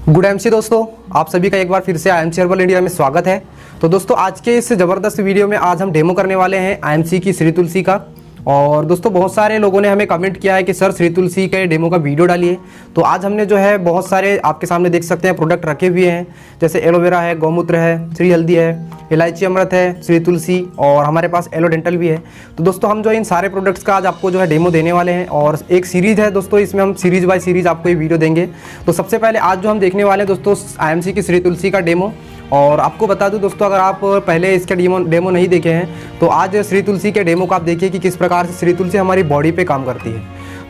Good MC दोस्तों, आप सभी का एक बार फिर से आईएमसी हर्बल इंडिया में स्वागत है। तो दोस्तों आज के इस ज़बरदस्त वीडियो में आज हम डेमो करने वाले हैं आईएमसी की श्री तुलसी का। और दोस्तों बहुत सारे लोगों ने हमें कमेंट किया है कि सर श्री तुलसी के डेमो का वीडियो डालिए। तो आज हमने जो है बहुत सारे आपके सामने देख सकते हैं प्रोडक्ट रखे हुए हैं, जैसे एलोवेरा है, गौमूत्र है, श्री हल्दी है, इलायची अमृत है, श्री तुलसी और हमारे पास एलो डेंटल भी है। तो दोस्तों हम जो इन सारे प्रोडक्ट्स का आज आपको जो है डेमो देने वाले हैं और एक सीरीज़ है दोस्तों, इसमें हम सीरीज़ बाय सीरीज़ आपको ये वीडियो देंगे। तो सबसे पहले आज जो हम देखने वाले हैं दोस्तों आईएमसी की श्री तुलसी का डेमो। और आपको बता दूं दोस्तों, अगर आप पहले इसका डेमो नहीं देखे हैं तो आज श्री तुलसी के डेमो को आप देखिए कि किस प्रकार से श्री तुलसी हमारी बॉडी पे काम करती है।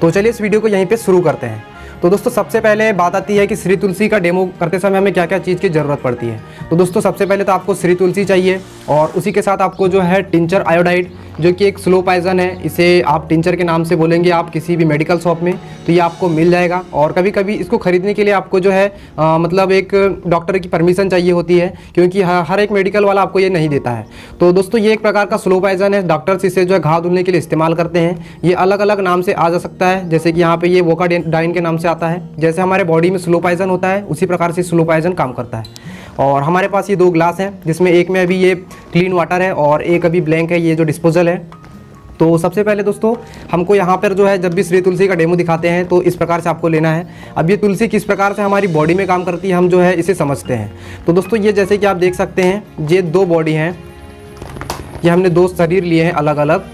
तो चलिए इस वीडियो को यहीं पे शुरू करते हैं। तो दोस्तों सबसे पहले बात आती है कि श्री तुलसी का डेमो करते समय हमें क्या क्या चीज़ की ज़रूरत पड़ती है। तो दोस्तों सबसे पहले तो आपको श्री तुलसी चाहिए और उसी के साथ आपको जो है टिंचर आयोडाइड, जो कि एक स्लो पॉइजन है, इसे आप टिंचर के नाम से बोलेंगे आप किसी भी मेडिकल शॉप में तो ये आपको मिल जाएगा। और कभी कभी इसको खरीदने के लिए आपको जो है मतलब एक डॉक्टर की परमिशन चाहिए होती है, क्योंकि हर एक मेडिकल वाला आपको ये नहीं देता है। तो दोस्तों ये एक प्रकार का स्लो पॉइजन है, डॉक्टर्स इसे जो है घाव धुलने के लिए इस्तेमाल करते हैं। ये अलग अलग नाम से आ जा सकता है, जैसे कि यहाँ पे ये वोकाडाइन के नाम से आता है। जैसे हमारे बॉडी में स्लो पॉइजन होता है उसी प्रकार से स्लो पॉइजन काम करता है। और हमारे पास ये 2 ग्लास हैं, जिसमें एक में अभी ये क्लीन वाटर है और एक अभी ब्लैंक है, ये जो डिस्पोजल है। तो सबसे पहले दोस्तों हमको यहाँ पर जो है जब भी श्री तुलसी का डेमो दिखाते हैं तो इस प्रकार से आपको लेना है। अब ये तुलसी किस प्रकार से हमारी बॉडी में काम करती है हम जो है इसे समझते हैं। तो दोस्तों ये जैसे कि आप देख सकते हैं, ये 2 बॉडी हैं, ये हमने 2 शरीर लिए हैं अलग अलग।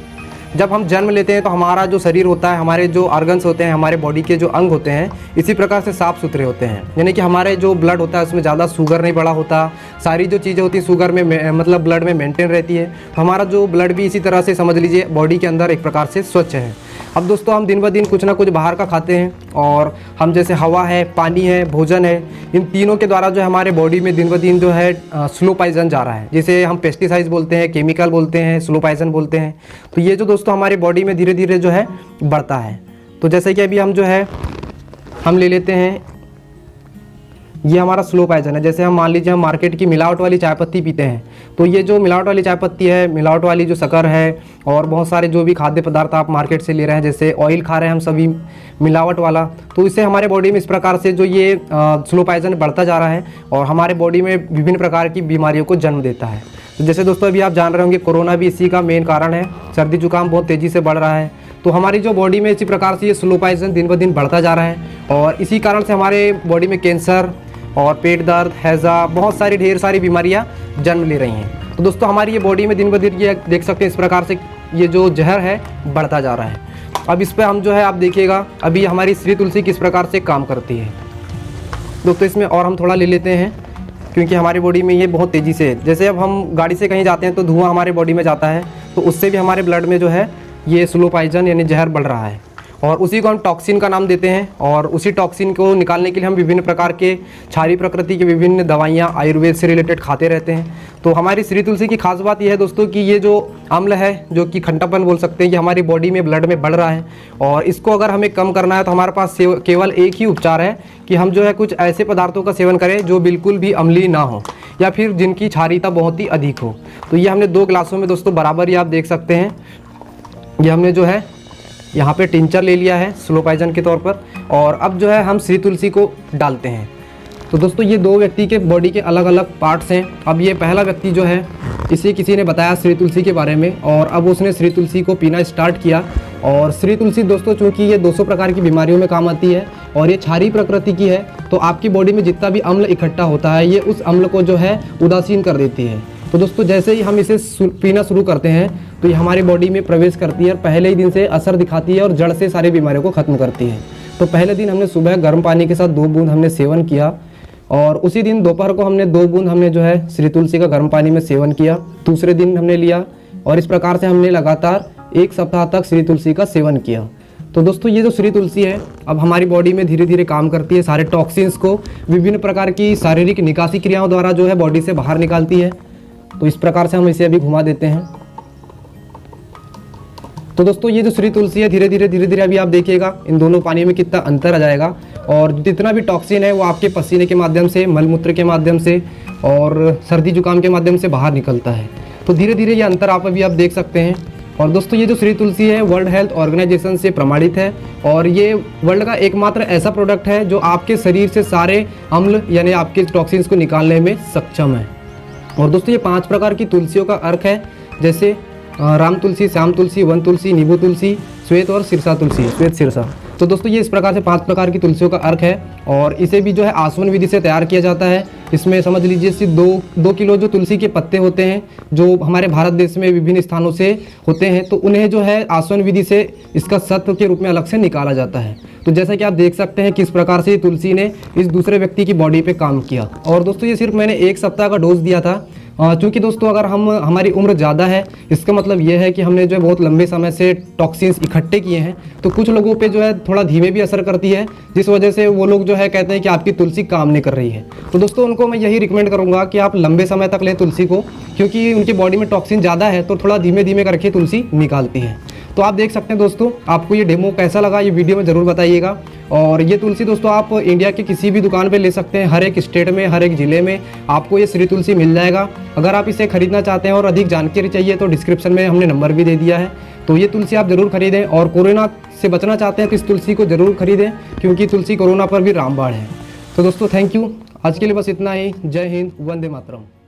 जब हम जन्म लेते हैं तो हमारा जो शरीर होता है, हमारे जो ऑर्गन्स होते हैं, हमारे बॉडी के जो अंग होते हैं, इसी प्रकार से साफ़ सुथरे होते हैं। यानी कि हमारे जो ब्लड होता है उसमें ज़्यादा शुगर नहीं बढ़ा होता, सारी जो चीज़ें होती हैं शुगर में मतलब ब्लड में मेंटेन रहती है। तो हमारा जो ब्लड भी इसी तरह से समझ लीजिए बॉडी के अंदर एक प्रकार से स्वच्छ है। अब दोस्तों हम दिन ब दिन कुछ ना कुछ बाहर का खाते हैं और हम जैसे हवा है, पानी है, भोजन है, इन तीनों के द्वारा जो हमारे बॉडी में दिन ब दिन जो है स्लो पॉइजन जा रहा है, जिसे हम पेस्टिसाइड्स बोलते हैं, केमिकल बोलते हैं, स्लो पॉइजन बोलते हैं। तो ये जो दोस्तों हमारी बॉडी में धीरे धीरे जो है बढ़ता है। तो जैसे कि अभी हम जो है हम ले लेते हैं, ये हमारा स्लो पॉइजन है। जैसे हम मान लीजिए हम मार्केट की मिलावट वाली चाय पत्ती पीते हैं, तो ये जो मिलावट वाली चाय पत्ती है, मिलावट वाली जो शक्कर है और बहुत सारे जो भी खाद्य पदार्थ आप मार्केट से ले रहे हैं, जैसे ऑयल खा रहे हैं हम सभी मिलावट वाला, तो इससे हमारे बॉडी में इस प्रकार से जो ये स्लो पॉइजन बढ़ता जा रहा है और हमारे बॉडी में विभिन्न प्रकार की बीमारियों को जन्म देता है। तो जैसे दोस्तों अभी आप जान रहे होंगे कोरोना भी इसी का मेन कारण है। सर्दी जुकाम बहुत तेज़ी से बढ़ रहा है, तो हमारी जो बॉडी में इसी प्रकार से ये स्लो पॉइजन दिन ब दिन बढ़ता जा रहा है और इसी कारण से हमारे बॉडी में कैंसर और पेट दर्द, हैज़ा, बहुत सारी ढेर सारी बीमारियां जन्म ले रही हैं। तो दोस्तों हमारी ये बॉडी में दिन ब दिन ये देख सकते हैं इस प्रकार से ये जो जहर है बढ़ता जा रहा है। अब इस पर हम जो है आप देखिएगा अभी हमारी श्री तुलसी किस प्रकार से काम करती है। दोस्तों इसमें और हम थोड़ा ले लेते हैं, क्योंकि हमारी बॉडी में ये बहुत तेज़ी से, जैसे अब हम गाड़ी से कहीं जाते हैं तो धुआं हमारे बॉडी में जाता है, तो उससे भी हमारे ब्लड में जो है ये स्लो पॉइजन यानी जहर बढ़ रहा है और उसी को हम टॉक्सिन का नाम देते हैं। और उसी टॉक्सिन को निकालने के लिए हम विभिन्न प्रकार के क्षारीय प्रकृति की विभिन्न दवाइयाँ आयुर्वेद से रिलेटेड खाते रहते हैं। तो हमारी श्री तुलसी की खास बात यह है दोस्तों कि ये जो अम्ल है, जो कि खट्टापन बोल सकते हैं, ये हमारी बॉडी में ब्लड में बढ़ रहा है और इसको अगर हमें कम करना है तो हमारे पास केवल एक ही उपचार है कि हम जो है कुछ ऐसे पदार्थों का सेवन करें जो बिल्कुल भी अम्लीय ना हो या फिर जिनकी क्षारीयता बहुत ही अधिक हो। तो ये हमने 2 ग्लासों में दोस्तों बराबर ही आप देख सकते हैं, ये हमने जो है यहाँ पे टिंचर ले लिया है स्लो पॉइजन के तौर पर। और अब जो है हम श्री तुलसी को डालते हैं। तो दोस्तों ये 2 व्यक्ति के बॉडी के अलग अलग पार्ट्स हैं। अब ये पहला व्यक्ति जो है, इसे किसी ने बताया श्री तुलसी के बारे में और अब उसने श्री तुलसी को पीना स्टार्ट किया। और श्री तुलसी दोस्तों चूँकि ये 200 प्रकार की बीमारियों में काम आती है और ये क्षारीय प्रकृति की है, तो आपकी बॉडी में जितना भी अम्ल इकट्ठा होता है ये उस अम्ल को जो है उदासीन कर देती है। तो दोस्तों जैसे ही हम इसे पीना शुरू करते हैं तो ये हमारी बॉडी में प्रवेश करती है और पहले ही दिन से असर दिखाती है और जड़ से सारी बीमारियों को ख़त्म करती है। तो पहले दिन हमने सुबह गर्म पानी के साथ 2 बूंद हमने सेवन किया और उसी दिन दोपहर को हमने 2 बूंद हमने जो है श्री तुलसी का गर्म पानी में सेवन किया। दूसरे दिन हमने लिया और इस प्रकार से हमने लगातार 1 सप्ताह तक श्री तुलसी का सेवन किया। तो दोस्तों ये जो श्री तुलसी है अब हमारी बॉडी में धीरे धीरे काम करती है, सारे टॉक्सिन्स को विभिन्न प्रकार की शारीरिक निकासी क्रियाओं द्वारा जो है बॉडी से बाहर निकालती है। तो इस प्रकार से हम इसे अभी घुमा देते हैं। तो दोस्तों ये जो श्री तुलसी है धीरे धीरे अभी आप देखिएगा इन दोनों पानी में कितना अंतर आ जाएगा और जितना भी टॉक्सिन है वो आपके पसीने के माध्यम से, मलमूत्र के माध्यम से और सर्दी जुकाम के माध्यम से बाहर निकलता है। तो धीरे धीरे ये अंतर आप अभी आप देख सकते हैं और दोस्तों ये जो श्री तुलसी है वर्ल्ड हेल्थ ऑर्गेनाइजेशन से प्रमाणित है और ये वर्ल्ड का एकमात्र ऐसा प्रोडक्ट है जो आपके शरीर से सारे अम्ल यानी आपके टॉक्सिन्स को निकालने में सक्षम है। और दोस्तों ये 5 प्रकार की तुलसियों का अर्क है, जैसे राम तुलसी, श्याम तुलसी, वन तुलसी, नींबू तुलसी, श्वेत और सिरसा तुलसी, श्वेत सिरसा। तो दोस्तों ये इस प्रकार से 5 प्रकार की तुलसियों का अर्क है और इसे भी जो है आसवन विधि से तैयार किया जाता है। इसमें समझ लीजिए सिर्फ 2 किलो जो तुलसी के पत्ते होते हैं जो हमारे भारत देश में विभिन्न स्थानों से होते हैं, तो उन्हें जो है आसवन विधि से इसका सत्व के रूप में अलग से निकाला जाता है। तो जैसा कि आप देख सकते हैं किस प्रकार से तुलसी ने इस दूसरे व्यक्ति की बॉडी पे काम किया। और दोस्तों ये सिर्फ मैंने 1 सप्ताह का डोज दिया था, क्योंकि दोस्तों अगर हमारी उम्र ज़्यादा है इसका मतलब ये है कि हमने जो है बहुत लंबे समय से टॉक्सिन्स इकट्ठे किए हैं, तो कुछ लोगों पे जो है थोड़ा धीमे भी असर करती है, जिस वजह से वो लोग जो है कहते हैं कि आपकी तुलसी काम नहीं कर रही है। तो दोस्तों उनको मैं यही रिकमेंड करूँगा कि आप लंबे समय तक लें तुलसी को, क्योंकि उनकी बॉडी में टॉक्सिन ज़्यादा है तो थोड़ा धीमे धीमे करके तुलसी निकालती है। तो आप देख सकते हैं दोस्तों, आपको ये डेमो कैसा लगा ये वीडियो में ज़रूर बताइएगा। और ये तुलसी दोस्तों आप इंडिया के किसी भी दुकान पे ले सकते हैं, हर एक स्टेट में, हर एक ज़िले में आपको ये श्री तुलसी मिल जाएगा। अगर आप इसे खरीदना चाहते हैं और अधिक जानकारी चाहिए तो डिस्क्रिप्शन में हमने नंबर भी दे दिया है, तो ये तुलसी आप ज़रूर खरीदें। और कोरोना से बचना चाहते हैं तो इस तुलसी को ज़रूर खरीदें, क्योंकि तुलसी कोरोना पर भी रामबाण है। तो दोस्तों थैंक यू, आज के लिए बस इतना ही। जय हिंद, वंदे मातरम।